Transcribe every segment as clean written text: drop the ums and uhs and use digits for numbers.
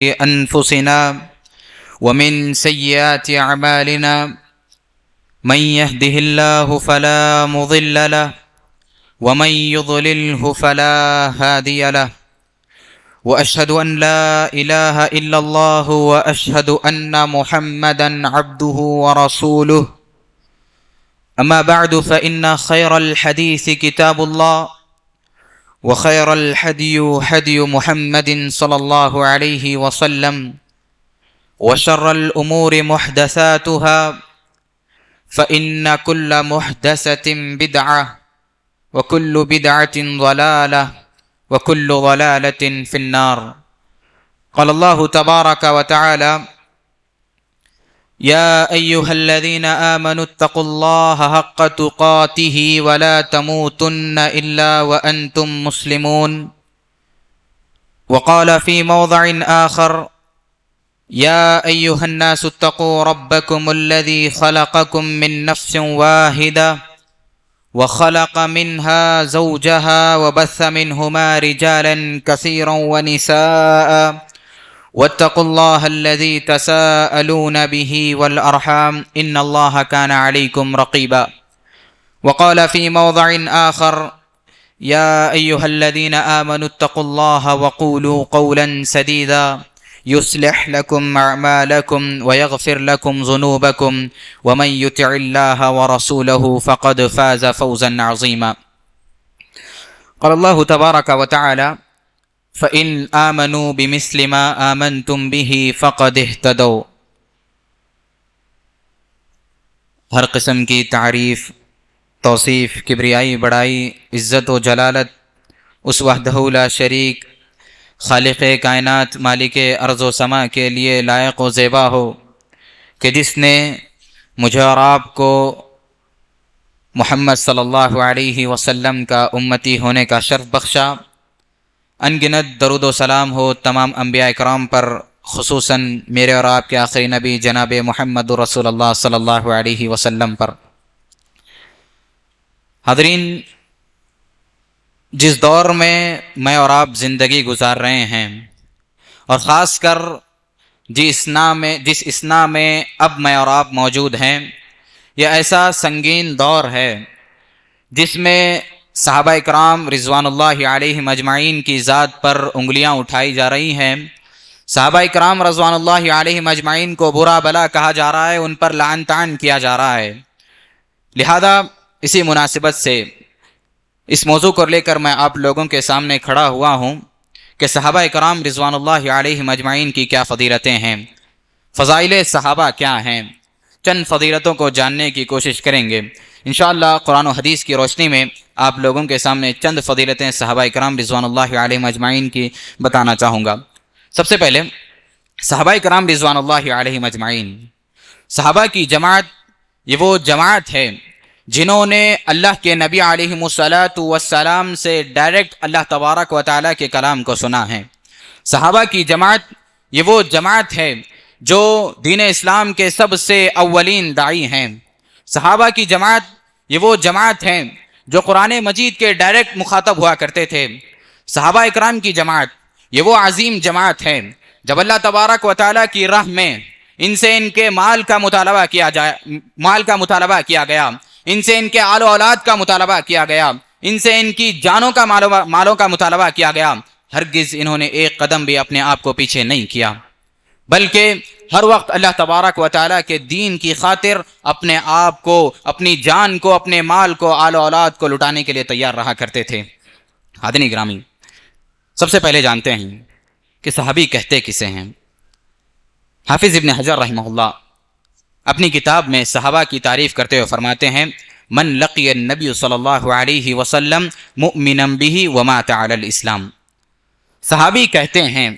أنفسنا ومن سيئات أعمالنا من يهده الله فلا مضل له ومن يضلله فلا هادي له وأشهد أن لا إله إلا الله وأشهد أن محمدا عبده ورسوله أما بعد فإن خير الحديث كتاب الله وخير الهدي هدي محمد صلى الله عليه وسلم وشر الأمور محدثاتها فإن كل محدثة بدعة وكل بدعة ضلالة وكل ضلالة في النار. قال الله تبارك وتعالى: يا أيها الذين آمنوا اتقوا الله حق تقاته ولا تموتن إلا وأنتم مسلمون. وقال في موضع آخر: يا أيها الناس اتقوا ربكم الذي خلقكم من نفس واحدة وخلق منها زوجها وبث منهما رجالا كثيرا ونساء واتقوا الله الذي تساءلون به والأرحام إن الله كان عليكم رقيبا. وقال في موضع آخر: يا أيها الذين آمنوا اتقوا الله وقولوا قولا سديدا يصلح لكم أعمالكم ويغفر لكم ذنوبكم ومن يطع الله ورسوله فقد فاز فوزا عظيما. قال الله تبارك وتعالى: فإن آمنوا بمثل ما آمنتم به فقد اهتدوا. ہر قسم کی تعریف، توصیف، کبریائی، بڑائی، عزت و جلالت اس وحدہ لا شریک خالق کائنات، مالک ارض و سما کے لیے لائق و زیبا ہو کہ جس نے مجھے اور آپ کو محمد صلی اللہ علیہ وسلم کا امتی ہونے کا شرف بخشا. ان گنت درود و سلام ہو تمام انبیاء کرام پر، خصوصاً میرے اور آپ کے آخری نبی جناب محمد رسول اللہ صلی اللہ علیہ وسلم پر. حاضرین، جس دور میں اور آپ زندگی گزار رہے ہیں، اور خاص کر جس اثنا میں اب میں اور آپ موجود ہیں، یہ ایسا سنگین دور ہے جس میں صحابہ اکرام رضوان اللہ علیہم اجمعین کی ذات پر انگلیاں اٹھائی جا رہی ہیں. صحابہ اکرام رضوان اللہ علیہم اجمعین کو برا بلا کہا جا رہا ہے، ان پر لعن طعن کیا جا رہا ہے. لہذا اسی مناسبت سے اس موضوع کو لے کر میں آپ لوگوں کے سامنے کھڑا ہوا ہوں کہ صحابہ اکرام رضوان اللہ علیہم اجمعین کی کیا فضیلتیں ہیں، فضائل صحابہ کیا ہیں. چند فضیلتوں کو جاننے کی کوشش کریں گے انشاءاللہ. قرآن و حدیث کی روشنی میں آپ لوگوں کے سامنے چند فضیلتیں صحابہ اکرام رضوان اللہ علیہم اجمعین کی بتانا چاہوں گا. سب سے پہلے صحابہ اکرام رضوان اللہ علیہم اجمعین، صحابہ کی جماعت یہ وہ جماعت ہے جنہوں نے اللہ کے نبی علیہ الصلاۃ والسلام سے ڈائریکٹ اللہ تبارک و تعالیٰ کے کلام کو سنا ہے. صحابہ کی جماعت یہ وہ جماعت ہے جو دین اسلام کے سب سے اولین داعی ہیں. صحابہ کی جماعت یہ وہ جماعت ہیں جو قرآن مجید کے ڈائریکٹ مخاطب ہوا کرتے تھے. صحابہ اکرام کی جماعت یہ وہ عظیم جماعت ہے جب اللہ تبارک و تعالیٰ کی راہ میں ان سے ان کے مال کا مطالبہ کیا گیا، ان سے ان کے آل و اولاد کا مطالبہ کیا گیا، ان سے ان کی جانوں کا مالوں کا مطالبہ کیا گیا. ہرگز انہوں نے ایک قدم بھی اپنے آپ کو پیچھے نہیں کیا، بلکہ ہر وقت اللہ تبارک و تعالیٰ کے دین کی خاطر اپنے آپ کو، اپنی جان کو، اپنے مال کو، آل و اولاد کو لٹانے کے لیے تیار رہا کرتے تھے. حاضرین گرامی، سب سے پہلے جانتے ہیں کہ صحابی کہتے کسے ہیں. حافظ ابن حجر رحمہ اللہ اپنی کتاب میں صحابہ کی تعریف کرتے ہوئے فرماتے ہیں: من لقی النبی صلی اللہ علیہ وسلم مؤمنا بہ ومات علی الاسلام. صحابی کہتے ہیں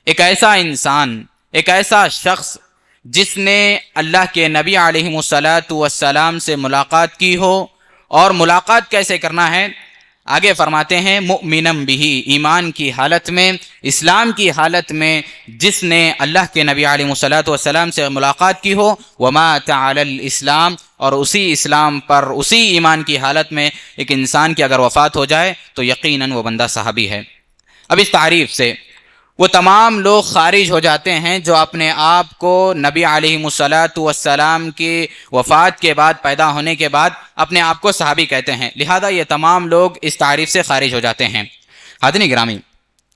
ایک ایسا انسان، ایک ایسا شخص جس نے اللہ کے نبی علیہ الصلاۃ والسلام سے ملاقات کی ہو. اور ملاقات کیسے کرنا ہے؟ آگے فرماتے ہیں مؤمنم بھی، ایمان کی حالت میں، اسلام کی حالت میں جس نے اللہ کے نبی علیہ الصلوۃ والسلام سے ملاقات کی ہو، ومات علی الاسلام، اور اسی اسلام پر، اسی ایمان کی حالت میں ایک انسان کی اگر وفات ہو جائے تو یقیناً وہ بندہ صحابی ہے۔ اب اس تعریف سے وہ تمام لوگ خارج ہو جاتے ہیں جو اپنے آپ کو نبی علیہ الصلاۃ والسلام کی وفات کے بعد، پیدا ہونے کے بعد اپنے آپ کو صحابی کہتے ہیں، لہذا یہ تمام لوگ اس تعریف سے خارج ہو جاتے ہیں۔ حاضرین گرامی،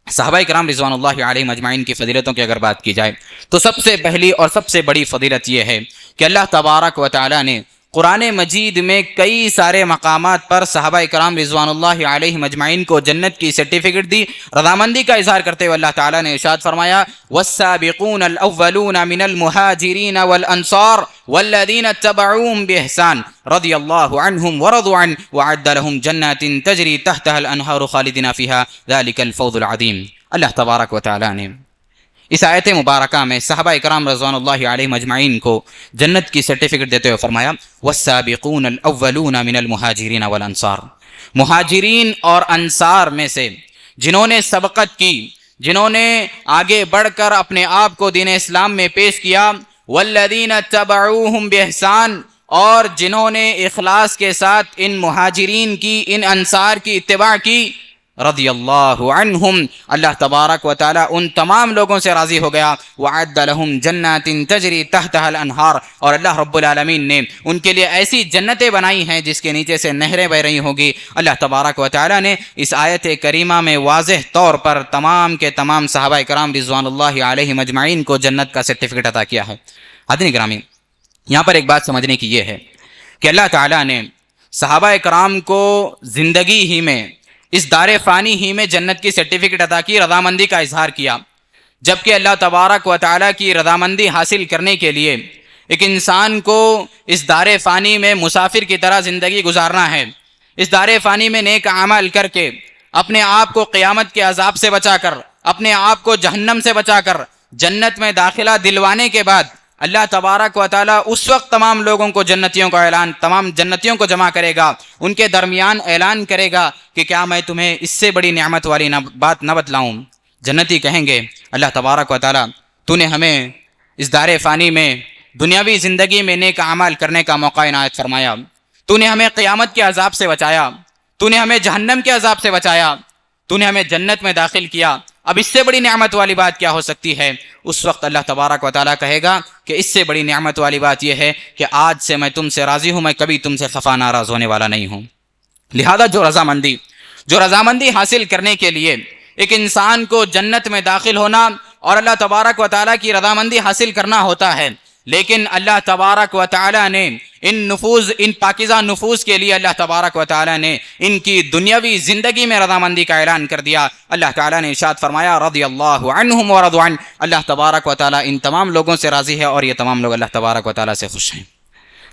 صحابہ کرام رضوان اللہ علیہم اجمعین کی فضیلتوں کی اگر بات کی جائے تو سب سے پہلی اور سب سے بڑی فضیلت یہ ہے کہ اللہ تبارک و تعالی نے قرآن مجید میں کئی سارے مقامات پر صحابہ کرام رضوان اللہ علیہم اجمعین کو جنت کی سرٹیفکیٹ دی۔ رضامندی کا اظہار کرتے ہوئے اللہ تعالیٰ نے ارشاد فرمایا والسابقون الاولون من المہاجرین والانصار والذین اتبعوهم بإحسان رضی اللہ عنہم ورضوا عنہ وأعد لهم جنات تجری تحتها الانہار خالدین فیہا ذلک الفوز العظیم۔ اللہ تبارک و تعالیٰ نے اس آیت مبارکہ میں صحابہ اکرام رضوان اللہ علیہم اجمعین کو جنت کی سرٹیفکیٹ دیتے ہوئے فرمایا والسابقون الاولون من المہاجرین والانصار، مہاجرین اور انصار میں سے جنہوں نے سبقت کی، جنہوں نے آگے بڑھ کر اپنے آپ کو دین اسلام میں پیش کیا، والذین اتبعوہم بإحسان، اور جنہوں نے اخلاص کے ساتھ ان مہاجرین کی، ان انصار کی اتباع کی، رضی اللہ عنہم، اللہ تبارک و تعالی ان تمام لوگوں سے راضی ہو گیا، وعد لہم جنات تجری تحتها الانہار، اور اللہ رب العالمین نے ان کے لیے ایسی جنتیں بنائی ہیں جس کے نیچے سے نہریں بہ رہی ہوگی۔ اللہ تبارک و تعالی نے اس آیت کریمہ میں واضح طور پر تمام کے تمام صحابہ کرام رضوان اللہ علیہم اجمعین کو جنت کا سرٹیفکیٹ عطا کیا ہے۔ حاضرین گرامی، یہاں پر ایک بات سمجھنے کی یہ ہے کہ اللہ تعالیٰ نے صحابہ کرام کو زندگی ہی میں، اس دار فانی ہی میں جنت کی سرٹیفکیٹ عطا کی، رضامندی کا اظہار کیا، جبکہ اللہ تبارک و تعالیٰ کی رضامندی حاصل کرنے کے لیے ایک انسان کو اس دار فانی میں مسافر کی طرح زندگی گزارنا ہے، اس دار فانی میں نیک اعمال کر کے اپنے آپ کو قیامت کے عذاب سے بچا کر، اپنے آپ کو جہنم سے بچا کر جنت میں داخلہ دلوانے کے بعد اللہ تبارک و تعالیٰ اس وقت تمام لوگوں کو جنتیوں کا اعلان، تمام جنتیوں کو جمع کرے گا، ان کے درمیان اعلان کرے گا کہ کیا میں تمہیں اس سے بڑی نعمت والی بات نہ بتلاؤں؟ جنتی کہیں گے اللہ تبارک و تعالیٰ تو نے ہمیں اس دار فانی میں دنیاوی زندگی میں نیک اعمال کرنے کا موقع عنایت فرمایا، تو نے ہمیں قیامت کے عذاب سے بچایا، تو نے ہمیں جہنم کے عذاب سے بچایا، تو نے ہمیں جنت میں داخل کیا، اب اس سے بڑی نعمت والی بات کیا ہو سکتی ہے؟ اس وقت اللہ تبارک و تعالیٰ کہے گا کہ اس سے بڑی نعمت والی بات یہ ہے کہ آج سے میں تم سے راضی ہوں، میں کبھی تم سے خفا ناراض ہونے والا نہیں ہوں۔ لہذا جو رضامندی حاصل کرنے کے لیے ایک انسان کو جنت میں داخل ہونا اور اللہ تبارک و تعالیٰ کی رضامندی حاصل کرنا ہوتا ہے، لیکن اللہ تبارک و تعالیٰ نے ان پاکیزہ نفوس کے لیے اللہ تبارک و تعالیٰ نے ان کی دنیاوی زندگی میں رضامندی کا اعلان کر دیا۔ اللہ تعالیٰ نے ارشاد فرمایا رضی اللہ عنہم ورضوا عنہ، اللہ تبارک و تعالیٰ ان تمام لوگوں سے راضی ہے اور یہ تمام لوگ اللہ تبارک و تعالیٰ سے خوش ہیں۔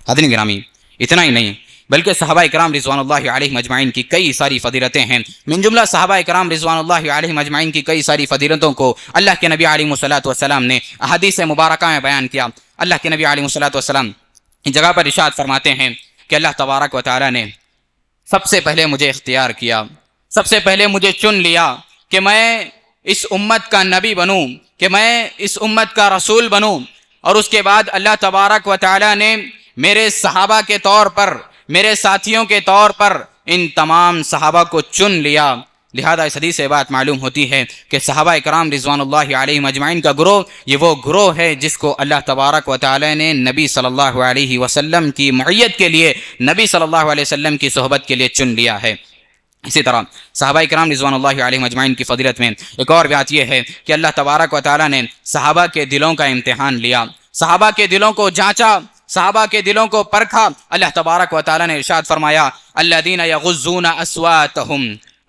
حاضرین گرامی، اتنا ہی نہیں بلکہ صحابہ کرام رضوان اللہ علیہم اجمعین کی کئی ساری فضیلتیں ہیں، من جملہ صحابہ کرام رضوان اللہ علیہم اجمعین کی کئی ساری فضیلتوں کو اللہ کے نبی علیہ الصلوۃ والسلام نے احادیث مبارکہ میں بیان کیا۔ اللہ کے نبی علیہ الصلوۃ والسلام اس جگہ پر ارشاد فرماتے ہیں کہ اللہ تبارک و تعالیٰ نے سب سے پہلے مجھے اختیار کیا، سب سے پہلے مجھے چن لیا کہ میں اس امت کا نبی بنوں، کہ میں اس امت کا رسول بنوں، اور اس کے بعد اللہ تبارک و تعالیٰ نے میرے صحابہ کے طور پر، میرے ساتھیوں کے طور پر ان تمام صحابہ کو چن لیا۔ لہذا اس حدیث سے بات معلوم ہوتی ہے کہ صحابہ کرام رضوان اللہ علیہم اجمعین کا گروہ یہ وہ گروہ ہے جس کو اللہ تبارک و تعالی نے نبی صلی اللہ علیہ وسلم کی معیت کے لیے، نبی صلی اللہ علیہ وسلم کی صحبت کے لیے چن لیا ہے۔ اسی طرح صحابہ کرام رضوان اللہ علیہم اجمعین کی فضیلت میں ایک اور بات یہ ہے کہ اللہ تبارک و تعالی نے صحابہ کے دلوں کا امتحان لیا، صحابہ کے دلوں کو جانچا، صحابہ کے دلوں کو پرکھا۔ اللہ تبارک و تعالی نے ارشاد فرمایا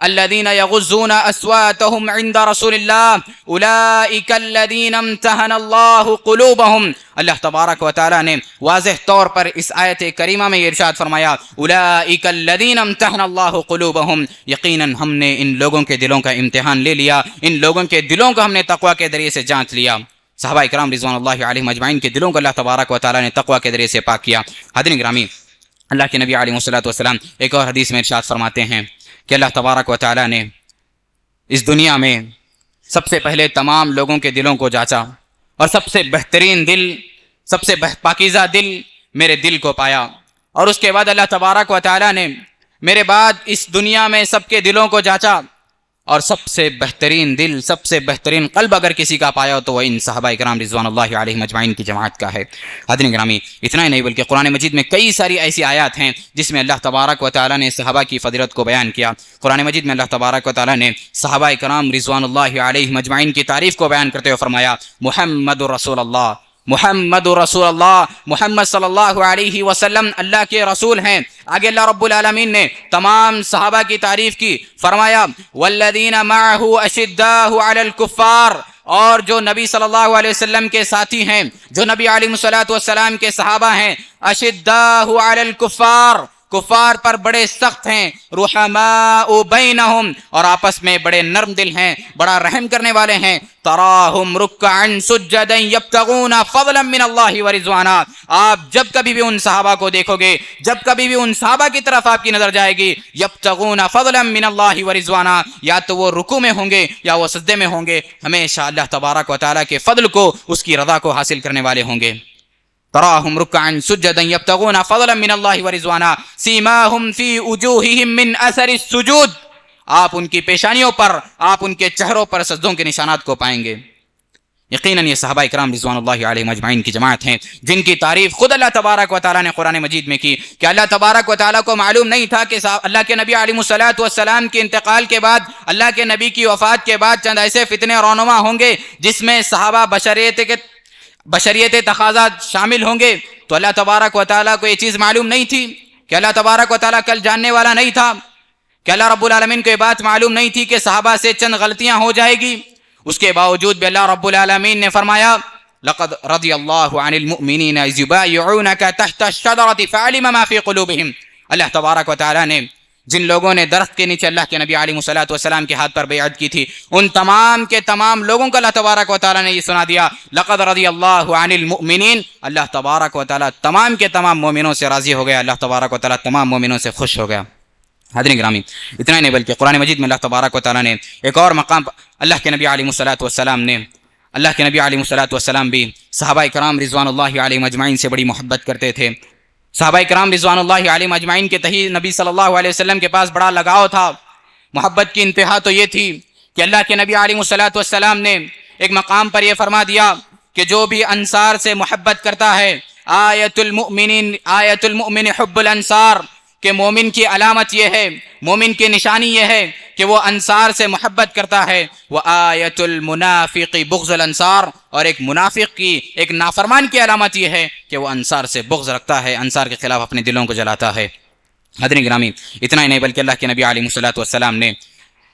الذين يغضون أصواتهم عند رسول الله أولئك الذين امتحن الله قلوبهم۔ اللہ تبارک و تعالی نے واضح طور پر اس آیت کریمہ میں ارشاد فرمایا أولئك الذين امتحن الله قلوبهم، یقیناً ہم نے ان لوگوں کے دلوں کا امتحان لے لیا، ان لوگوں کے دلوں کو ہم نے تقوی کے ذریعے سے جانچ لیا۔ صحابہ کرام رضوان اللہ علیہم اجمعین کے دلوں کو اللہ تبارک و تعالی نے تقوی کے ذریعے سے پاک کیا۔ حاضرین گرامی، اللہ کے نبی علیہ الصلوۃ والسلام ایک اور حدیث میں ارشاد فرماتے ہیں کہ اللہ تبارک و تعالی نے اس دنیا میں سب سے پہلے تمام لوگوں کے دلوں کو جانچا اور سب سے بہترین دل، سب سے پاکیزہ دل میرے دل کو پایا، اور اس کے بعد اللہ تبارک و تعالی نے میرے بعد اس دنیا میں سب کے دلوں کو جانچا اور سب سے بہترین دل، سب سے بہترین قلب اگر کسی کا پایا ہو تو وہ ان صحابہ کرام رضوان اللہ علیہم اجمعین کی جماعت کا ہے۔ حاضرین گرامی، اتنا ہی نہیں بلکہ قرآن مجید میں کئی ساری ایسی آیات ہیں جس میں اللہ تبارک و تعالیٰ نے صحابہ کی فضیلت کو بیان کیا۔ قرآن مجید میں اللہ تبارک و تعالیٰ نے صحابہ کرام رضوان اللہ علیہم اجمعین کی تعریف کو بیان کرتے ہوئے فرمایا محمد رسول اللہ، محمد رسول اللہ، محمد صلی اللہ علیہ وسلم اللہ کے رسول ہیں۔ آگے اللہ رب العالمین نے تمام صحابہ کی تعریف کی، فرمایا والذین معہ اشداء علی الکفار، اور جو نبی صلی اللہ علیہ وسلم کے ساتھی ہیں، جو نبی علیہ الصلوۃ والسلام کے صحابہ ہیں، اشداء علی الکفار، کفار پر بڑے سخت ہیں، رحماء بینہم، اور آپس میں بڑے نرم دل ہیں، بڑا رحم کرنے والے ہیں، تراہم رکعا سجدا یبتغون فضلا من اللہ ورضوانا۔ آپ جب کبھی بھی ان صحابہ کو دیکھو گے، جب کبھی بھی ان صحابہ کی طرف آپ کی نظر جائے گی، یبتغون فضلا من اللہ ورضوانا، یا تو وہ رکوع میں ہوں گے یا وہ سجدے میں ہوں گے، ہمیشہ اللہ تبارک و تعالیٰ کے فضل کو، اس کی رضا کو حاصل کرنے والے ہوں گے۔ تراہم رکعا سجدا یبتغون فضلا من اللہ ورضوانا سیماہم فی وجوہہم من اثر السجود، آپ ان کی پیشانیوں پر، آپ ان کے چہروں پر سجدوں کے نشانات کو پائیں گے۔ یقیناً یہ صحابہ کرام رضوان اللہ علیہم اجمعین کی جماعت ہیں جن کی تعریف خود اللہ تبارک و تعالیٰ نے قرآن مجید میں کی کہ اللہ تبارک و تعالیٰ کو معلوم نہیں تھا کہ اللہ کے نبی علیہ الصلوۃ والسلام کے انتقال کے بعد، اللہ کے نبی کی وفات کے بعد چند ایسے فتنے رونما ہوں گے جس میں صحابہ بشریت تقاضا شامل ہوں گے۔ تو اللہ تبارک و تعالیٰ کو یہ چیز معلوم نہیں تھی کہ اللہ تبارک و تعالیٰ کل جاننے والا نہیں تھا، کہ اللہ رب العالمین کو یہ بات معلوم نہیں تھی کہ صحابہ سے چند غلطیاں ہو جائے گی۔ اس کے باوجود بھی اللہ رب العالمین نے فرمایا لقد رضی اللہ عن المؤمنین اذ یبایعونک تحت الشجرۃ فعلم ما فی قلوبہم، اللہ تبارک و تعالیٰ نے جن لوگوں نے درخت کے نیچے اللہ کے نبی علیہ الصلوۃ والسلام کے ہاتھ پر بیعت کی تھی، ان تمام کے تمام لوگوں کو اللہ تبارک و تعالیٰ نے یہ سنا دیا لقد رضی اللہ عن المؤمنین، اللہ تبارک و تعالیٰ تمام کے تمام مومنوں سے راضی ہو گیا، اللہ تبارک و تعالیٰ تمام مومنوں سے خوش ہو گیا۔ حاضرین گرامی، اتنا ہی نہیں بلکہ قرآن مجید میں اللہ تبارک و تعالیٰ نے ایک اور مقام اللہ کے نبی علیہ الصلوۃ والسلام نے، اللہ کے نبی علیہ الصلوۃ والسلام بھی صحابہ کرام رضوان اللہ علیہم اجمعین سے بڑی محبت کرتے تھے۔ صحابہ کرام رضوان اللہ علیہم اجمعین کے تئیں نبی صلی اللہ علیہ وسلم کے پاس بڑا لگاؤ تھا۔ محبت کی انتہا تو یہ تھی کہ اللہ کے نبی علیہ الصلوۃ والسلام نے ایک مقام پر یہ فرما دیا کہ جو بھی انصار سے محبت کرتا ہے، آیت المؤمن حب الانصار، کہ مومن کی علامت یہ ہے، مومن کی نشانی یہ ہے کہ وہ انصار سے محبت کرتا ہے۔ وآیت المنافق بغض الانصار، اور ایک منافق کی، ایک نافرمان کی علامت یہ ہے کہ وہ انصار سے بغض رکھتا ہے، انصار کے خلاف اپنے دلوں کو جلاتا ہے۔ حضرین گرامی، اتنا ہی نہیں بلکہ اللہ کے نبی علیہ الصلوۃ والسلام نے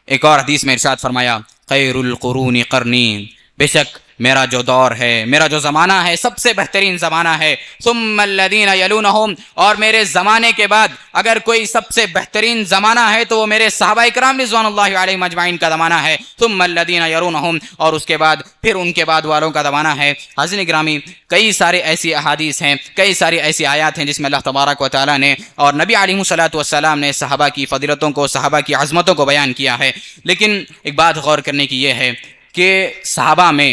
ایک اور حدیث میں ارشاد فرمایا خیر القرون قرنی، بے شک میرا جو دور ہے، میرا جو زمانہ ہے سب سے بہترین زمانہ ہے، ثم الذین یلونہم، اور میرے زمانے کے بعد اگر کوئی سب سے بہترین زمانہ ہے تو وہ میرے صحابہ کرام رضوان اللہ علیہم اجمعین کا زمانہ ہے، ثم الذین یلونہم، اور اس کے بعد پھر ان کے بعد والوں کا زمانہ ہے۔ حاضرین گرامی، کئی سارے ایسی احادیث ہیں، کئی ساری ایسی آیات ہیں جس میں اللہ تبارک و تعالیٰ نے اور نبی علیہ الصلوۃ والسلام نے صحابہ کی فضیلتوں کو، صحابہ کی عظمتوں کو بیان کیا ہے۔ لیکن ایک بات غور کرنے کی یہ ہے کہ صحابہ میں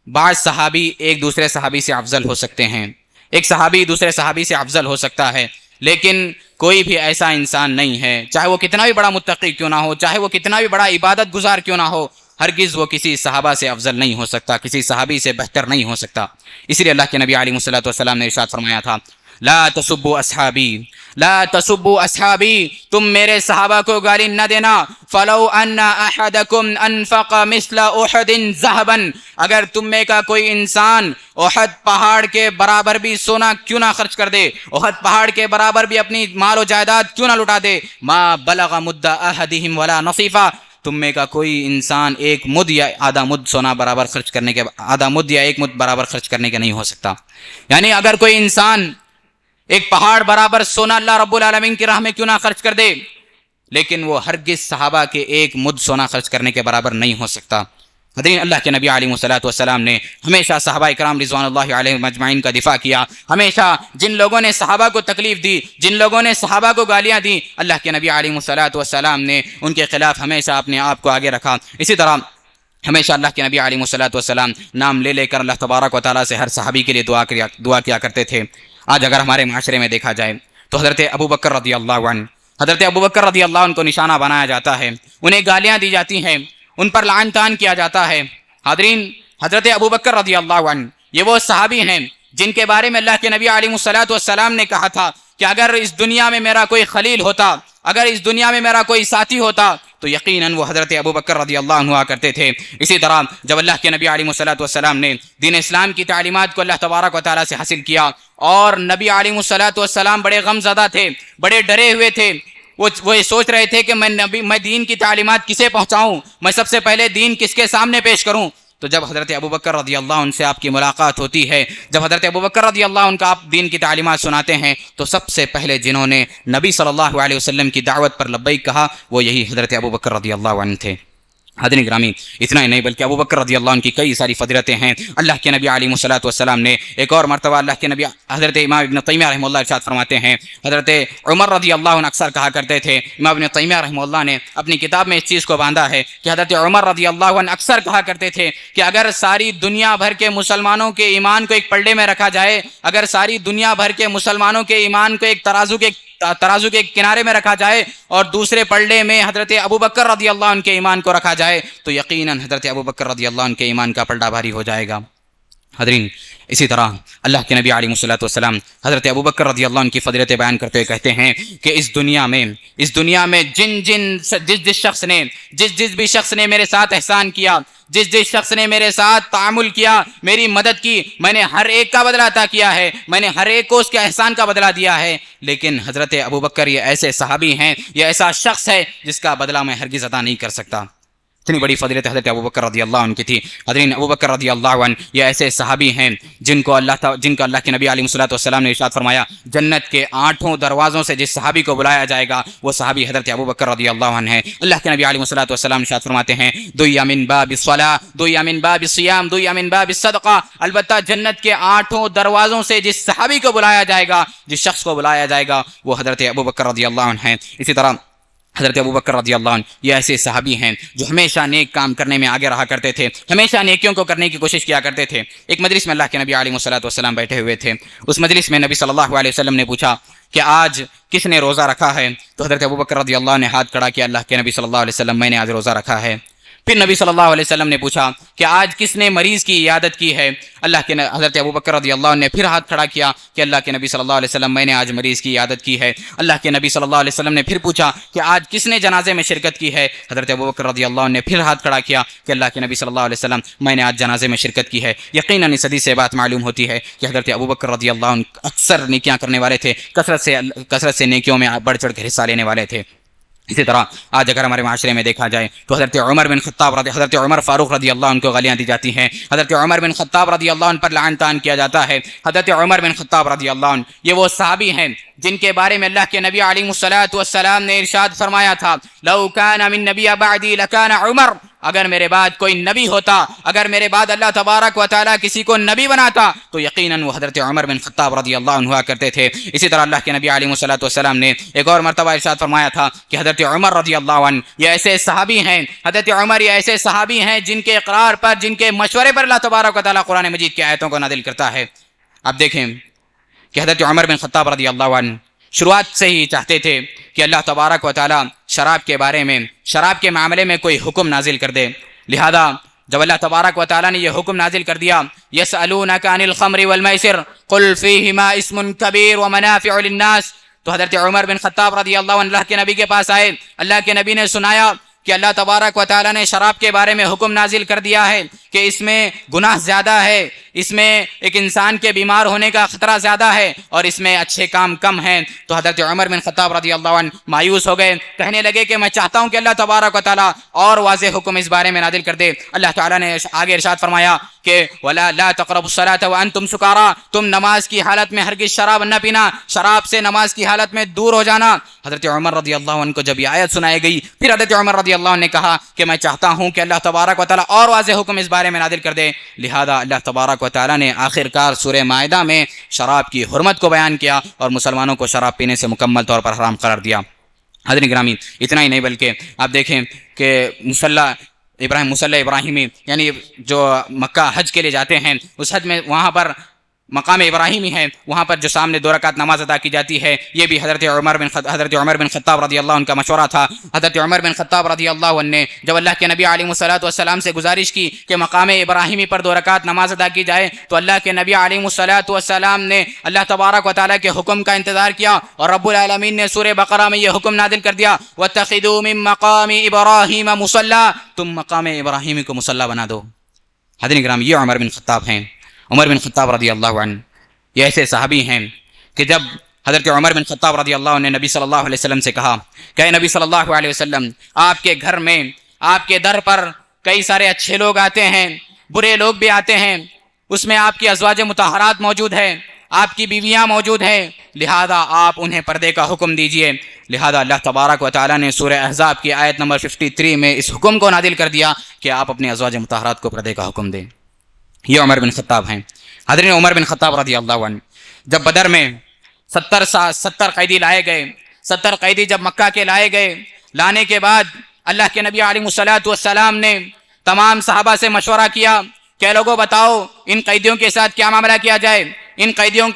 بعض صحابی ایک دوسرے صحابی سے افضل ہو سکتے ہیں، ایک صحابی دوسرے صحابی سے افضل ہو سکتا ہے، لیکن کوئی بھی ایسا انسان نہیں ہے، چاہے وہ کتنا بھی بڑا متقی کیوں نہ ہو، چاہے وہ کتنا بھی بڑا عبادت گزار کیوں نہ ہو، ہرگز وہ کسی صحابہ سے افضل نہیں ہو سکتا، کسی صحابی سے بہتر نہیں ہو سکتا۔ اسی لیے اللہ کے نبی علیہ الصلوۃ والسلام نے ارشاد فرمایا تھا لا تسبوا اصحابی، لا تسبوا اصحابی، تم میرے صحابہ کو گالی نہ دینا، فلو ان احدکم انفق مثل احد ذهبا، اگر تم میں کا کوئی انسان احد پہاڑ کے برابر بھی سونا کیوں نہ خرچ کر دے، احد پہاڑ کے برابر بھی اپنی مال و جائیداد کیوں نہ لٹا دے، ما بلغ مد احدہم ولا نصیفا، تم میں کا کوئی انسان ایک مد یا آدھا مد سونا برابر خرچ کرنے کے، آدھا مد یا ایک مد برابر خرچ کرنے کے نہیں ہو سکتا۔ یعنی اگر کوئی انسان ایک پہاڑ برابر سونا اللہ رب العالمین کی راہ میں کیوں نہ خرچ کر دے، لیکن وہ ہرگز صحابہ کے ایک مد سونا خرچ کرنے کے برابر نہیں ہو سکتا۔ حضرین، اللہ کے نبی علیہ الصلوۃ والسلام نے ہمیشہ صحابہ کرام رضوان اللہ علیہم اجمعین کا دفاع کیا، ہمیشہ جن لوگوں نے صحابہ کو تکلیف دی، جن لوگوں نے صحابہ کو گالیاں دی، اللہ کے نبی علیہ الصلوۃ والسلام نے ان کے خلاف ہمیشہ اپنے آپ کو آگے رکھا۔ اسی طرح ہمیشہ اللہ کے نبی علیہ الصلوۃ والسلام نام لے لے کر اللہ تبارک و تعالیٰ سے ہر صحابی کے لیے دعا کیا کرتے تھے۔ آج اگر ہمارے معاشرے میں دیکھا جائے تو حضرت ابو بکر رضی اللہ عنہ، حضرت ابوبکر رضی اللہ عنہ کو نشانہ بنایا جاتا ہے، انہیں گالیاں دی جاتی ہیں، ان پر لعن طعن کیا جاتا ہے۔ حاضرین، حضرت ابوبکر رضی اللہ عنہ یہ وہ صحابی ہیں جن کے بارے میں اللہ کے نبی علیہ الصلوۃ والسلام نے کہا تھا کہ اگر اس دنیا میں میرا کوئی خلیل ہوتا، اگر اس دنیا میں میرا کوئی ساتھی ہوتا تو یقیناً وہ حضرت ابوبکر رضی اللہ عنہ ہوا کرتے تھے۔ اسی طرح جب اللہ کے نبی علیہ الصلوۃ والسلام نے دین اسلام کی تعلیمات کو اللہ تبارک و تعالیٰ سے حاصل کیا، اور نبی علیہ الصلوۃ والسلام بڑے غم زدہ تھے، بڑے ڈرے ہوئے تھے، وہ یہ سوچ رہے تھے کہ میں دین کی تعلیمات کسے پہنچاؤں، میں سب سے پہلے دین کس کے سامنے پیش کروں۔ تو جب حضرت ابوبکر رضی اللہ عنہ سے آپ کی ملاقات ہوتی ہے، جب حضرت ابوبکر رضی اللہ عنہ کا آپ دین کی تعلیمات سناتے ہیں، تو سب سے پہلے جنہوں نے نبی صلی اللہ علیہ وسلم کی دعوت پر لبیک کہا وہ یہی حضرت ابوبکر رضی اللہ عنہ تھے۔ حاضرین گرامی، اتنا ہی نہیں بلکہ ابوبکر رضی اللہ عنہ کی کئی ساری فضیلتیں ہیں۔ اللہ کے نبی علیہ الصلوۃ والسلام نے ایک اور مرتبہ اللہ کے نبی حضرت امام ابن تیمیہ رحمہ اللہ ارشاد فرماتے ہیں، حضرت عمر رضی اللہ عنہ اکثر کہا کرتے تھے، امام ابن تیمیہ رحمہ اللہ نے اپنی کتاب میں اس چیز کو باندھا ہے کہ حضرت عمر رضی اللہ عنہ اکثر کہا کرتے تھے کہ اگر ساری دنیا بھر کے مسلمانوں کے ایمان کو ایک پلڑے میں رکھا جائے، اگر ساری دنیا بھر کے مسلمانوں کے ایمان کو ایک ترازو کے کنارے میں رکھا جائے اور دوسرے پلڑے میں حضرت ابوبکر رضی اللہ عنہ کے ایمان کو رکھا جائے تو یقیناً حضرت ابوبکر رضی اللہ عنہ کے ایمان کا پلڑا بھاری ہو جائے گا۔ حاضرین، اسی طرح اللہ کے نبی علیہ الصلوۃ والسلام حضرت ابوبکر رضی اللہ عنہ کی فضیلتیں بیان کرتے ہوئے کہتے ہیں کہ اس دنیا میں جس شخص نے میرے ساتھ احسان کیا، جس شخص نے میرے ساتھ تعامل کیا، میری مدد کی، میں نے ہر ایک کا بدلہ عطا کیا ہے، میں نے ہر ایک کو اس کے احسان کا بدلہ دیا ہے، لیکن حضرت ابوبکر یہ ایسے صحابی ہیں، یہ ایسا شخص ہے جس کا بدلہ میں ہرگز عطا نہیں کر سکتا۔ اتنی بڑی فضیلت حضرت ابوبکر رضی اللہ عنہ کی تھی۔ حضرین، ابوبکر رضی اللہ عنہ یہ ایسے صحابی ہیں جن کو اللہ کے نبی علیہ الصلوۃ والسلام نے ارشاد فرمایا، جنت کے 8 دروازوں سے جس صحابی کو بلایا جائے گا وہ صحابی حضرت ابوبکر رضی اللہ عنہ ہے۔ اللہ کے نبی علیہ الصلوۃ والسلام ارشاد فرماتے ہیں، دعی من باب الصلاۃ، دعی من باب الصیام، دعی من باب الصدقہ، البتہ جنت کے 8 دروازوں سے جس صحابی کو بلایا جائے گا، جس شخص کو بلایا جائے گا وہ حضرت ابوبکر رضی اللہ عنہ ہے۔ اسی طرح حضرت ابوبکر رضی اللہ عنہ یہ ایسے صحابی ہیں جو ہمیشہ نیک کام کرنے میں آگے رہا کرتے تھے، ہمیشہ نیکیوں کو کرنے کی کوشش کیا کرتے تھے۔ ایک مجلس میں اللہ کے نبی علیہ الصلوۃ والسلام بیٹھے ہوئے تھے، اس مجلس میں نبی صلی اللہ علیہ وسلم نے پوچھا کہ آج کس نے روزہ رکھا ہے؟ تو حضرت ابوبکر رضی اللہ عنہ نے ہاتھ کھڑا کیا، اللہ کے نبی صلی اللہ علیہ وسلم میں نے آج روزہ رکھا ہے۔ پھر نبی صلی اللہ علیہ وسلم نے پوچھا کہ آج کس نے مریض کی عیادت کی ہے؟ حضرت ابوبکر رضی اللہ عنہ نے پھر ہاتھ کھڑا کیا کہ اللہ کے نبی صلی اللہ علیہ وسلم میں نے آج مریض کی عیادت کی ہے۔ اللہ کے نبی صلی اللہ علیہ وسلم نے پھر پوچھا کہ آج کس نے جنازے میں شرکت کی ہے؟ حضرت ابوبکر رضی اللہ عنہ نے پھر ہاتھ کھڑا کیا کہ اللہ کے نبی صلی اللہ علیہ وسلم میں نے آج جنازے میں شرکت کی ہے۔ یقیناً اس حدیث سے بات معلوم ہوتی ہے کہ حضرت ابوبکر رضی اللہ عنہ اکثر نیکیاں کرنے والے تھے، کثرت سے نیکیوں میں بڑھ چڑھ کے حصہ لینے والے تھے۔ اسی طرح آج اگر ہمارے معاشرے میں دیکھا جائے تو حضرت عمر فاروق رضی اللہ عنہ کو گالیاں دی جاتی ہیں، حضرت عمر بن خطاب رضی اللہ عنہ پر لعن طعن کیا جاتا ہے۔ حضرت عمر بن خطاب رضی اللہ عنہ یہ وہ صحابی ہیں جن کے بارے میں اللہ کے نبی علیہ الصلوۃ والسلام نے ارشاد فرمایا تھا، لو کان من نبی بعدی لکان عمر، اگر میرے بعد کوئی نبی ہوتا، اگر میرے بعد اللہ تبارک و تعالیٰ کسی کو نبی بناتا تو یقیناً وہ حضرت عمر بن خطاب رضی اللہ عنہ ہوا کرتے تھے۔ اسی طرح اللہ کے نبی علیہ الصلوۃ والسلام نے ایک اور مرتبہ ارشاد فرمایا تھا کہ حضرت عمر رضی اللہ عنہ یہ ایسے صحابی ہیں، حضرت عمر یہ ایسے صحابی ہیں جن کے اقرار پر، جن کے مشورے پر اللہ تبارک و تعالیٰ قرآن مجید کی آیتوں کو نازل کرتا ہے۔ اب دیکھیں کہ حضرت عمر بن خطاب رضی اللہ عنہ شروعات سے ہی چاہتے تھے کہ اللہ تبارک و تعالیٰ شراب کے بارے میں، شراب کے معاملے میں کوئی حکم نازل کر دے، لہذا جب اللہ تبارک و تعالیٰ نے یہ حکم نازل کر دیا، یسألونک عن الخمر والمیسر قل فیہما اسم کبیر ومنافع للناس، تو حضرت عمر بن خطاب رضی اللہ عنہ اللہ کے نبی کے پاس آئے، اللہ کے نبی نے سنایا کہ اللہ تبارک و تعالیٰ نے شراب کے بارے میں حکم نازل کر دیا ہے کہ اس میں گناہ زیادہ ہے، اس میں ایک انسان کے بیمار ہونے کا خطرہ زیادہ ہے اور اس میں اچھے کام کم ہیں۔ تو حضرت عمر بن خطاب رضی اللہ عنہ مایوس ہو گئے، کہنے لگے کہ میں چاہتا ہوں کہ اللہ تبارک و تعالیٰ اور واضح حکم اس بارے میں نازل کر دے۔ اللہ تعالیٰ نے آگے ارشاد فرمایا کہ وَلَا لَا تَقْرَبُوا الصَّلَاةَ وَأَنْتُمْ سُكَارَىٰ، تم نماز کی حالت میں ہرگز شراب نہ پینا، شراب سے نماز کی حالت میں دور ہو جانا۔ حضرت عمر رضی اللہ عنہ کو جب یہ آیت سنائی گئی، پھر حضرت عمر رضی اللہ عنہ نے کہا کہ میں چاہتا ہوں کہ اللہ تبارک و تعالیٰ اور واضح حکم اس بارے میں نازل کر دے۔ لہذا اللہ تبارک و تعالیٰ نے آخرکار سورہ مائدہ میں شراب کی حرمت کو بیان کیا اور مسلمانوں کو شراب پینے سے مکمل طور پر حرام قرار دیا۔ حضرت گرامی، اتنا ہی نہیں بلکہ آپ دیکھیں کہ مصلی ابراہیمی یعنی جو مکہ حج کے لیے جاتے ہیں، اس حج میں وہاں پر مقام ابراہیمی ہے، وہاں پر جو سامنے 2 رکعت نماز ادا کی جاتی ہے، یہ بھی حضرت عمر بن خطاب رضی اللہ عنہ کا مشورہ تھا۔ حضرت عمر بن خطاب رضی اللہ عنہ نے جب اللہ کے نبی علیہ الصلوۃ والسلام سے گزارش کی کہ مقام ابراہیمی پر 2 رکعت نماز ادا کی جائے، تو اللہ کے نبی علیہ الصلوۃ والسلام نے اللہ تبارک و تعالیٰ کے حکم کا انتظار کیا، اور رب العالمین نے سورہ بقرہ میں یہ حکم نازل کر دیا، وَاتَّخِذُوا مِن مَّقَامِ إِبْرَاهِيمَ مُصَلًّى، تم مقام ابراہیمی کو مصلی بنا دو۔ حضرات کرام، یہ عمر بن خطاب ہیں، عمر بن خطاب رضی اللہ عنہ۔ یہ ایسے صحابی ہیں کہ جب حضرت عمر بن خطاب رضی اللہ عنہ نے نبی صلی اللہ علیہ وسلم سے کہا کہ اے نبی صلی اللہ علیہ وسلم، آپ کے گھر میں، آپ کے در پر کئی سارے اچھے لوگ آتے ہیں، برے لوگ بھی آتے ہیں، اس میں آپ کی ازواج مطہرات موجود ہیں، آپ کی بیویاں موجود ہیں، لہذا آپ انہیں پردے کا حکم دیجئے۔ لہذا اللہ تبارک و تعالیٰ نے سورہ احزاب کی آیت نمبر 53 میں اس حکم کو نازل کر دیا کہ آپ اپنی ازواج مطہرات کو پردے کا حکم دیں۔ یہ عمر بن خطاب ہیں۔ حضرت عمر بن خطاب رضی اللہ عنہ، جب بدر میں 70 قیدی لائے گئے، 70 قیدی جب مکہ کے لائے گئے، لانے کے بعد اللہ کے نبی علیہ الصلوۃ والسلام نے تمام صحابہ سے مشورہ کیا کہ لوگوں بتاؤ ان قیدیوں کے ساتھ کیا معاملہ کیا جائے، ان قیدیوں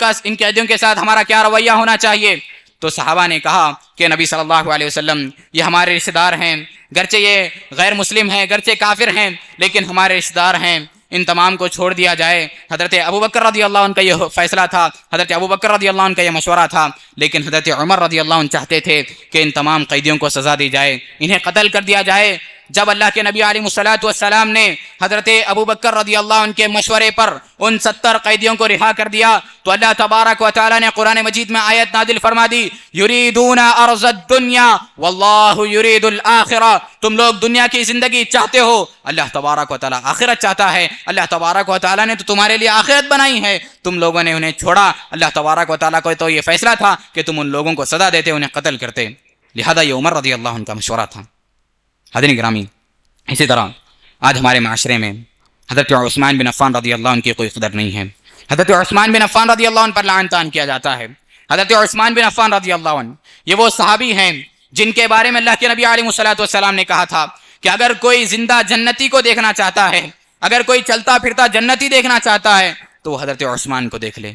کے ساتھ ہمارا کیا رویہ ہونا چاہیے۔ تو صحابہ نے کہا کہ نبی صلی اللہ علیہ وسلم، یہ ہمارے رشتہ دار ہیں، گرچہ یہ غیر مسلم ہیں، گرچہ کافر ہیں، لیکن ہمارے رشتہ دار ہیں، ان تمام کو چھوڑ دیا جائے۔ حضرت ابوبکر رضی اللہ عنہ کا یہ فیصلہ تھا، حضرت ابوبکر رضی اللہ عنہ کا یہ مشورہ تھا، لیکن حضرت عمر رضی اللہ عنہ چاہتے تھے کہ ان تمام قیدیوں کو سزا دی جائے، انہیں قتل کر دیا جائے۔ جب اللہ کے نبی علیہ الصلوۃ والسلام نے حضرت ابوبکر رضی اللہ عنہ کے مشورے پر ان 70 قیدیوں کو رہا کر دیا، تو اللہ تبارک و تعالیٰ نے قرآن مجید میں آیت نازل فرما دی، یریدون ارض الدنیا واللہ یرید الآخرہ، تم لوگ دنیا کی زندگی چاہتے ہو، اللہ تبارک و تعالیٰ آخرت چاہتا ہے۔ اللہ تبارک و تعالیٰ نے تو تمہارے لیے آخرت بنائی ہے، تم لوگوں نے انہیں چھوڑا۔ اللہ تبارک و تعالیٰ کو تو یہ فیصلہ تھا کہ تم ان لوگوں کو سزا دیتے، انہیں قتل کرتے، لہذا یہ عمر رضی اللہ عنہ کا مشورہ تھا۔ حضرات گرامی، اسی طرح آج ہمارے معاشرے میں حضرت عثمان بن عفان رضی اللہ عنہ کی کوئی قدر نہیں ہے۔ حضرت عثمان بن عفان رضی اللہ عنہ پر لعن طعن کیا جاتا ہے۔ حضرت عثمان بن عفان رضی اللہ عنہ یہ وہ صحابی ہیں جن کے بارے میں اللہ کے نبی علیہ الصلوۃ والسلام نے کہا تھا کہ اگر کوئی زندہ جنتی کو دیکھنا چاہتا ہے، اگر کوئی چلتا پھرتا جنتی دیکھنا چاہتا ہے تو وہ حضرت عثمان کو دیکھ لے۔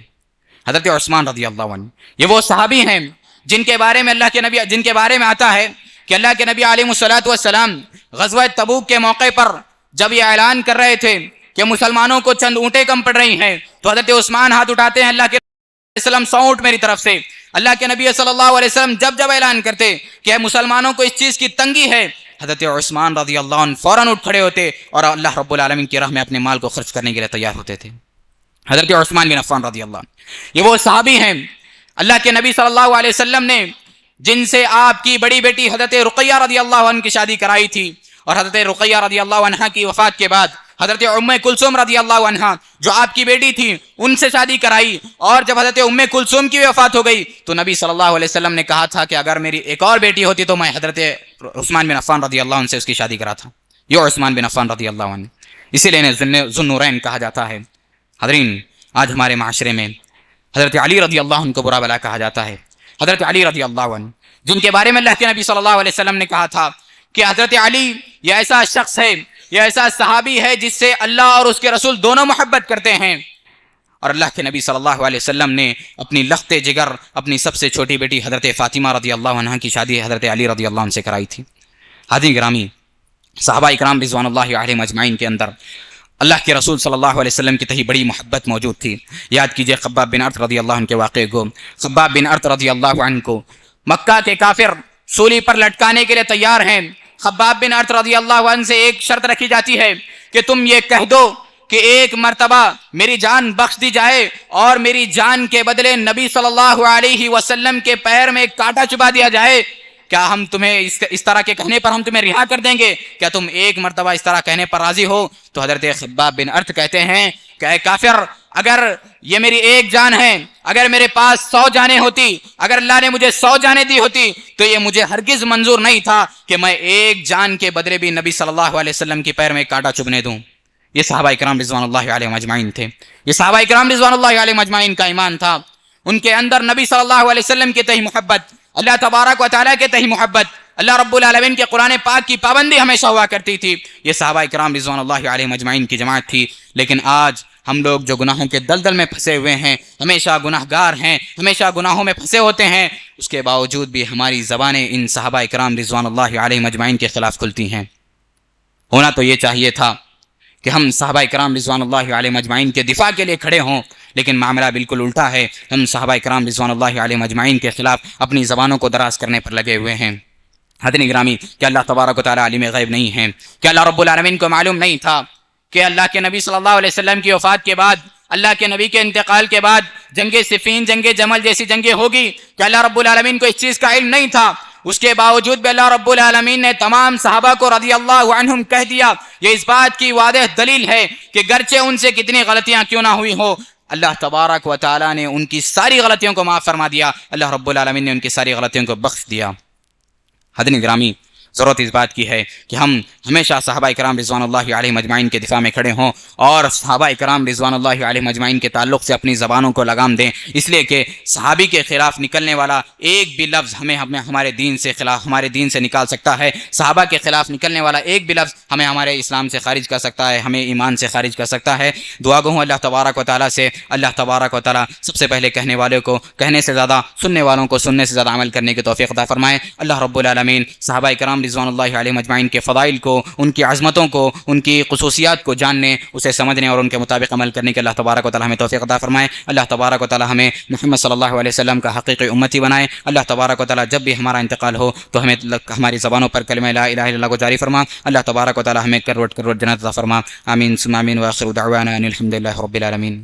حضرت عثمان رضی اللہ عنہ یہ وہ صحابی ہیں جن کے بارے میں آتا ہے کہ اللہ کے نبی علیہ الصلوۃ والسلام غزوہ تبوک کے موقع پر جب یہ اعلان کر رہے تھے کہ مسلمانوں کو چند اونٹیں کم پڑ رہی ہیں، تو حضرت عثمان ہاتھ اٹھاتے ہیں، اللہ کے نبی صلی اللہ علیہ وسلم 100 اونٹ میری طرف سے۔ اللہ کے نبی صلی اللہ علیہ وسلم جب اعلان کرتے کہ مسلمانوں کو اس چیز کی تنگی ہے، حضرت عثمان رضی اللہ عنہ فوراً اٹھ کھڑے ہوتے اور اللہ رب العالمین کی راہ میں اپنے مال کو خرچ کرنے کے لیے تیار ہوتے تھے۔ حضرت عثمان بن عفان رضی اللہ عنہ یہ وہ صحابی ہیں اللہ کے نبی صلی اللہ علیہ وسلم نے جن سے آپ کی بڑی بیٹی حضرت رقیہ رضی اللہ عنہ کی شادی کرائی تھی، اور حضرت رقیہ رضی اللہ عنہ کی وفات کے بعد حضرت ام کلثوم رضی اللہ عنہ جو آپ کی بیٹی تھی ان سے شادی کرائی، اور جب حضرت ام کلثوم کی وفات ہو گئی تو نبی صلی اللہ علیہ وسلم نے کہا تھا کہ اگر میری ایک اور بیٹی ہوتی تو میں حضرت عثمان بن عفان رضی اللہ عنہ سے اس کی شادی کرا تھا۔ یہ عثمان بن عفان رضی اللہ عنہ، اسی لیے انہیں ذو النورین کہا جاتا ہے۔ حضرین، آج ہمارے معاشرے میں حضرت علی رضی اللہ عنہ کو برا بلا کہا جاتا ہے۔ حضرت علی رضی اللہ عنہ جن کے بارے میں اللہ کے نبی صلی اللہ علیہ وسلم نے کہا تھا کہ حضرت علی یہ ایسا شخص ہے، یہ ایسا صحابی ہے جس سے اللہ اور اس کے رسول دونوں محبت کرتے ہیں، اور اللہ کے نبی صلی اللہ علیہ وسلم نے اپنی لخت جگر اپنی سب سے چھوٹی بیٹی حضرت فاطمہ رضی اللہ عنہ کی شادی حضرت علی رضی اللہ عنہ سے کرائی تھی۔ حاضرین گرامی، صحابہ اکرام رضوان اللہ علیہم اجمعین کے اندر اللہ کے رسول صلی اللہ علیہ وسلم کی تہی بڑی محبت موجود تھی۔ یاد کیجئے خباب بن ارت رضی اللہ عنہ کے واقعے کو۔ خباب بن ارت رضی اللہ عنہ کو مکہ کے کافر سولی پر لٹکانے کے لیے تیار ہیں۔ خباب بن ارت رضی اللہ عنہ سے ایک شرط رکھی جاتی ہے کہ تم یہ کہہ دو کہ ایک مرتبہ میری جان بخش دی جائے اور میری جان کے بدلے نبی صلی اللہ علیہ وسلم کے پیر میں ایک کانٹا چبھا دیا جائے، کیا ہم تمہیں اس طرح کے کہنے پر ہم تمہیں رہا کر دیں گے؟ کیا تم ایک مرتبہ اس طرح کہنے پر راضی ہو؟ تو حضرت خباب بن ارت کہتے ہیں کہ اے کافر، اگر یہ میری ایک جان ہے، اگر میرے پاس 100 جانیں ہوتی، اگر اللہ نے مجھے 100 جانیں دی ہوتی تو یہ مجھے ہرگز منظور نہیں تھا کہ میں ایک جان کے بدلے بھی نبی صلی اللہ علیہ وسلم کے پیر میں کانٹا چبھنے دوں۔ یہ صحابہ اکرام رضوان اللہ علیہم اجمعین تھے۔ یہ صحابہ اکرام رضوان اللہ علیہم اجمعین کا ایمان تھا، ان کے اندر نبی صلی اللہ علیہ وسلم کے تئیں محبت، اللہ تبارک و تعالیٰ کے تئیں محبت، اللہ رب العالمین کے قرآن پاک کی پابندی ہمیشہ ہوا کرتی تھی۔ یہ صحابہ اکرام رضوان اللہ علیہم اجمعین کی جماعت تھی۔ لیکن آج ہم لوگ جو گناہوں کے دلدل میں پھنسے ہوئے ہیں، ہمیشہ گناہ گار ہیں، ہمیشہ گناہوں میں پھنسے ہوتے ہیں، اس کے باوجود بھی ہماری زبانیں ان صحابہ کرام رضوان اللہ علیہم اجمعین کے خلاف کھلتی ہیں۔ ہونا تو یہ چاہیے تھا کہ ہم صحابہ کرام رضوان اللہ علیہم اجمعین کے دفاع کے لیے کھڑے ہوں، لیکن معاملہ بالکل الٹا ہے۔ ہم صحابہ کرام رضوان اللہ علیہم اجمعین کے خلاف اپنی زبانوں کو دراز کرنے پر لگے ہوئے ہیں۔ حضرات گرامی، کہ اللہ تبارک و تعالی عالم غیب نہیں ہے؟ کہ اللہ رب العالمین کو معلوم نہیں تھا کہ اللہ کے نبی صلی اللہ علیہ وسلم کی وفات کے بعد، اللہ کے نبی کے انتقال کے بعد جنگ صفین، جنگ جمل جیسی جنگیں ہوگی؟ کہ اللہ رب العالمین کو اس چیز کا علم نہیں تھا؟ اس کے باوجود بھی اللہ رب العالمین نے تمام صحابہ کو رضی اللہ عنہم کہہ دیا۔ یہ اس بات کی واضح دلیل ہے کہ گرچہ ان سے کتنی غلطیاں کیوں نہ ہوئی ہو، اللہ تبارک و تعالیٰ نے ان کی ساری غلطیوں کو معاف فرما دیا، اللہ رب العالمین نے ان کی ساری غلطیوں کو بخش دیا۔ حضرات گرامی، ضرورت اس بات کی ہے کہ ہم ہمیشہ صحابہ کرام رضوان اللہ علیہم اجمعین کے دفاع میں کھڑے ہوں اور صحابہ کرام رضوان اللہ علیہم اجمعین کے تعلق سے اپنی زبانوں کو لگام دیں، اس لیے کہ صحابی کے خلاف نکلنے والا ایک بھی لفظ ہمیں ہمارے دین سے نکال سکتا ہے۔ صحابہ کے خلاف نکلنے والا ایک بھی لفظ ہمیں ہمارے اسلام سے خارج کر سکتا ہے، ہمیں ایمان سے خارج کر سکتا ہے۔ دعا گو ہوں اللہ تبارک و تعالیٰ سے، اللہ تبارک و تعالیٰ سب سے پہلے کہنے والوں کو کہنے سے زیادہ، سننے والوں کو سننے سے زیادہ عمل کرنے کی توفیق عطا فرمائے۔ اللہ رب العالمین صحابہ کرام رضوان اللہ علیہم اجمعین کے فضائل کو، ان کی عظمتوں کو، ان کی خصوصیات کو جاننے، اسے سمجھنے اور ان کے مطابق عمل کرنے کے اللہ تبارک و تعالی ہمیں توفیق عطا فرمائے۔ اللہ تبارک و تعالی ہمیں محمد صلی اللہ علیہ وسلم کا حقیقی امتی بنائے۔ اللہ تبارک و تعالی جب بھی ہمارا انتقال ہو تو ہمیں ہماری زبانوں پر کلمہ لا الہ الا اللہ کو جاری فرما۔ اللہ تبارک و تعالی ہمیں کروڑ کروڑ جنت عطا فرما۔ آمین ثم آمین، وآخر دعوانا ان الحمد للہ رب العالمین۔